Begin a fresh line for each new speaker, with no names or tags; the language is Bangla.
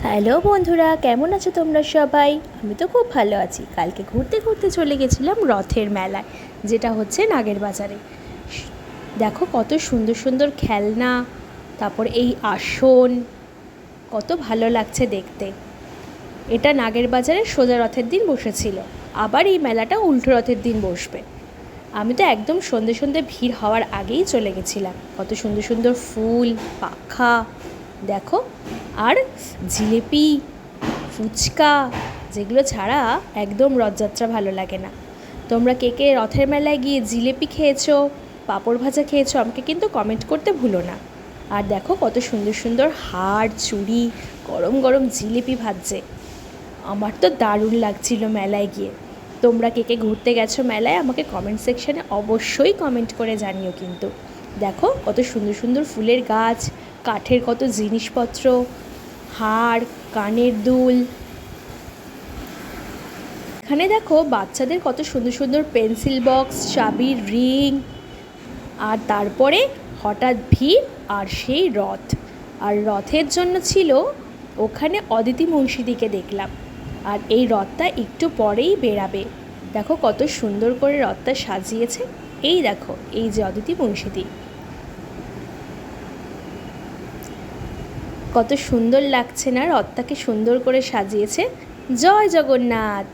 হ্যালো বন্ধুরা, কেমন আছো তোমরা সবাই? আমি তো খুব ভালো আছি। কালকে ঘুরতে ঘুরতে চলে গেছিলাম রথের মেলায়, যেটা হচ্ছে নাগের বাজারে। দেখো কত সুন্দর সুন্দর খেলনা, তারপর এই আসন, কত ভালো লাগছে দেখতে। এটা নাগের বাজারে সোজা রথের দিন বসেছিল, আবার এই মেলাটা উল্টো রথের দিন বসবে। আমি তো একদম সন্ধে সন্ধে ভিড় হওয়ার আগেই চলে গেছিলাম। কত সুন্দর সুন্দর ফুল, পাখা দেখো, আর জিলিপি, ফুচকা, যেগুলো ছাড়া একদম রথযাত্রা ভালো লাগে না। তোমরা কে কে রথের মেলায় গিয়ে জিলিপি খেয়েছো, পাঁপড় ভাজা খেয়েছো, আমাকে কিন্তু কমেন্ট করতে ভুলো না। আর দেখো কত সুন্দর সুন্দর হার, চুড়ি, গরম গরম জিলিপি ভাজছে। আমার তো দারুণ লাগছিল মেলায় গিয়ে। তোমরা কে কে ঘুরতে গেছো মেলায় আমাকে কমেন্ট সেকশানে অবশ্যই কমেন্ট করে জানিও কিন্তু। দেখো কত সুন্দর সুন্দর ফুলের গাছ, কাঠের কত জিনিসপত্র, হার, কানের দুল। এখানে দেখো বাচ্চাদের কত সুন্দর সুন্দর পেন্সিল বক্স, চাবির রিং। আর তারপরে হঠাৎ ভিড় আর সেই রথ। আর রথের জন্য ছিল ওখানে অদিতি মুন্সিদিকে দেখলাম। আর এই রথটা একটু পরেই বেরাবে। দেখো কত সুন্দর করে রথটা সাজিয়েছে। এই দেখো, এই যে অদিতি মুন্সিদি, কত সুন্দর লাগছে না? রথটাকে সুন্দর করে সাজিয়েছে। জয় জগন্নাথ।